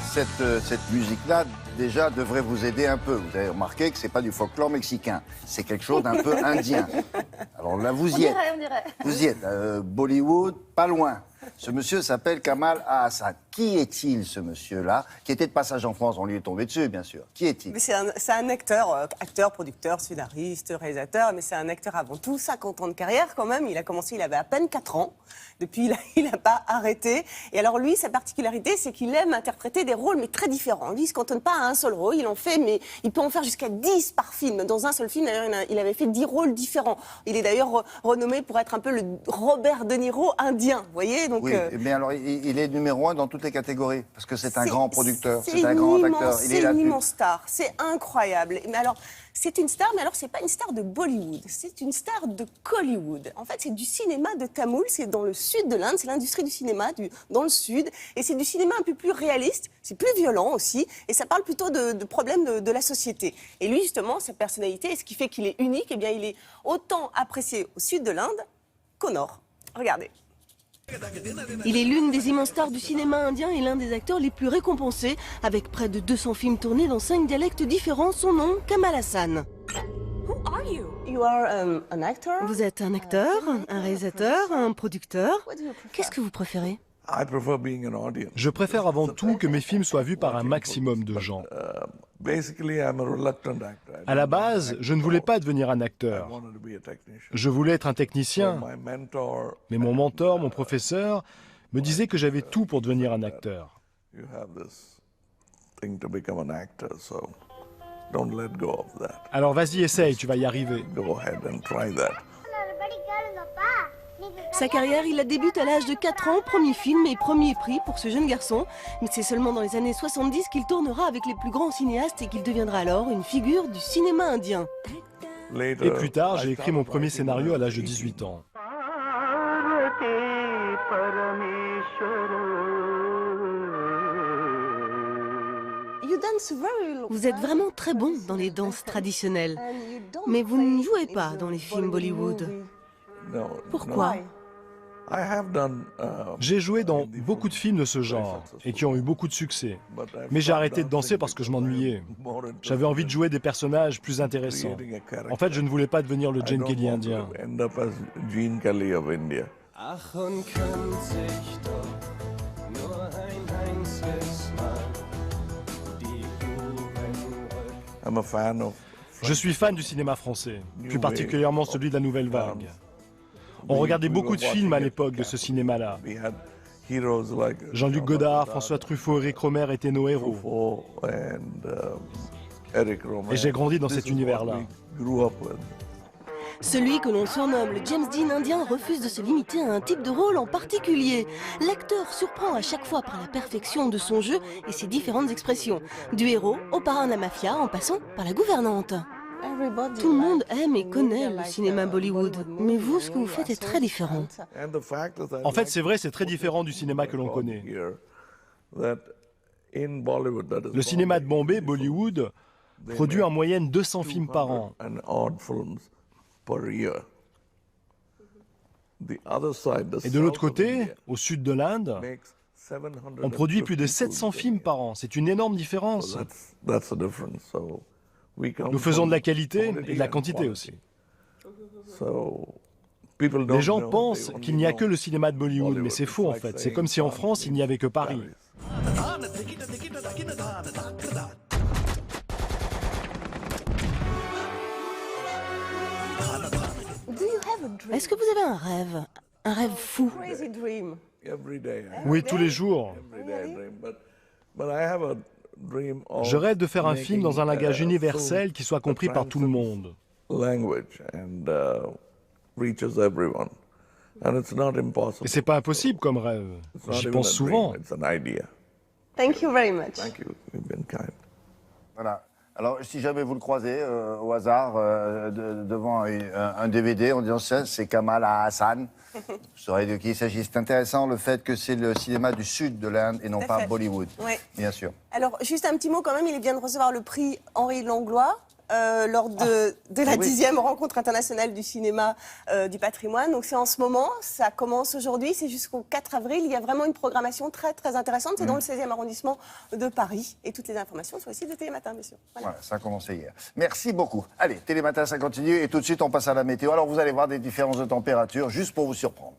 cette musique-là, déjà, devrait vous aider un peu. Vous avez remarqué que c'est pas du folklore mexicain. C'est quelque chose d'un peu indien. Alors là, vous y êtes. On dirait. Vous y êtes. Bollywood, pas loin. Ce monsieur s'appelle Kamal Hassan. Qui est-il, ce monsieur-là, qui était de passage en France? On lui est tombé dessus, bien sûr. Qui est-il? C'est un acteur, producteur, scénariste, réalisateur, mais c'est un acteur avant tout, 50 ans de carrière quand même. Il a commencé, il avait à peine 4 ans. Depuis, il n'a pas arrêté. Et alors lui, sa particularité, c'est qu'il aime interpréter des rôles, mais très différents. Lui, il ne se cantonne pas à un seul rôle. Il en fait, mais il peut en faire jusqu'à 10 par film. Dans un seul film, d'ailleurs, il avait fait 10 rôles différents. Il est d'ailleurs renommé pour être un peu le Robert De Niro indien, vous voyez. Donc, oui, mais alors il est numéro 1 dans toutes les catégories, parce que c'est un grand producteur, c'est un grand acteur. C'est une immense star, c'est incroyable. Mais alors, c'est une star, mais alors c'est pas une star de Bollywood, c'est une star de Kollywood. En fait, c'est du cinéma de Tamoul, c'est dans le sud de l'Inde, c'est l'industrie du cinéma dans le sud, et c'est du cinéma un peu plus réaliste, c'est plus violent aussi, et ça parle plutôt de problèmes de la société. Et lui, justement, sa personnalité, et ce qui fait qu'il est unique, eh bien, il est autant apprécié au sud de l'Inde qu'au nord. Regardez. Il est l'une des immenses stars du cinéma indien et l'un des acteurs les plus récompensés. Avec près de 200 films tournés dans 5 dialectes différents, son nom, Kamal Hassan. You are an actor? Vous êtes un acteur, un réalisateur, un producteur. Qu'est-ce que vous préférez? Je préfère avant tout que mes films soient vus par un maximum de gens. À la base, je ne voulais pas devenir un acteur. Je voulais être un technicien. Mais mon mentor, mon professeur, me disait que j'avais tout pour devenir un acteur. Alors vas-y, essaye, tu vas y arriver. Sa carrière, il la débute à l'âge de 4 ans, premier film et premier prix pour ce jeune garçon. Mais c'est seulement dans les années 70 qu'il tournera avec les plus grands cinéastes et qu'il deviendra alors une figure du cinéma indien. Et plus tard, j'ai écrit mon premier scénario à l'âge de 18 ans. Vous êtes vraiment très bon dans les danses traditionnelles, mais vous ne jouez pas dans les films Bollywood. Pourquoi? J'ai joué dans beaucoup de films de ce genre et qui ont eu beaucoup de succès. Mais j'ai arrêté de danser parce que je m'ennuyais. J'avais envie de jouer des personnages plus intéressants. En fait, je ne voulais pas devenir le Gene Kelly indien. Je suis fan du cinéma français, plus particulièrement celui de la Nouvelle Vague. On regardait beaucoup de films à l'époque de ce cinéma-là. Jean-Luc Godard, François Truffaut, Eric Rohmer étaient nos héros. Et j'ai grandi dans cet univers-là. Celui que l'on surnomme le James Dean indien refuse de se limiter à un type de rôle en particulier. L'acteur surprend à chaque fois par la perfection de son jeu et ses différentes expressions. Du héros au parrain de la mafia en passant par la gouvernante. Tout le monde aime et connaît le cinéma Bollywood, mais vous, ce que vous faites est très différent. En fait, c'est vrai, c'est très différent du cinéma que l'on connaît. Le cinéma de Bombay, Bollywood, produit en moyenne 200 films par an. Et de l'autre côté, au sud de l'Inde, on produit plus de 700 films par an. C'est une énorme différence. Nous faisons de la qualité et de la quantité aussi. Les gens pensent qu'il n'y a que le cinéma de Bollywood, mais c'est faux en fait. C'est comme si en France, il n'y avait que Paris. Est-ce que vous avez un rêve fou? Oui, tous les jours. Je rêve de faire un film dans un langage universel qui soit compris par tout le monde. Et c'est pas impossible comme rêve. J'y pense souvent. Thank you very much. Voilà. Alors, si jamais vous le croisez au hasard devant un DVD en disant ça, c'est Kamal Hassan, vous saurez de qui il s'agit. C'est intéressant le fait que c'est le cinéma du sud de l'Inde et non pas Bollywood, Oui. bien sûr. Alors, juste un petit mot quand même, il vient de recevoir le prix Henri Langlois. lors de la Ah oui. 10e rencontre internationale du cinéma du patrimoine. Donc c'est en ce moment, ça commence aujourd'hui, c'est jusqu'au 4 avril. Il y a vraiment une programmation très très intéressante. C'est dans le 16e arrondissement de Paris. Et toutes les informations sont aussi de Télématin, bien sûr. Voilà. Voilà, ça a commencé hier. Merci beaucoup. Allez, Télématin, ça continue et tout de suite, on passe à la météo. Alors, vous allez voir des différences de température juste pour vous surprendre.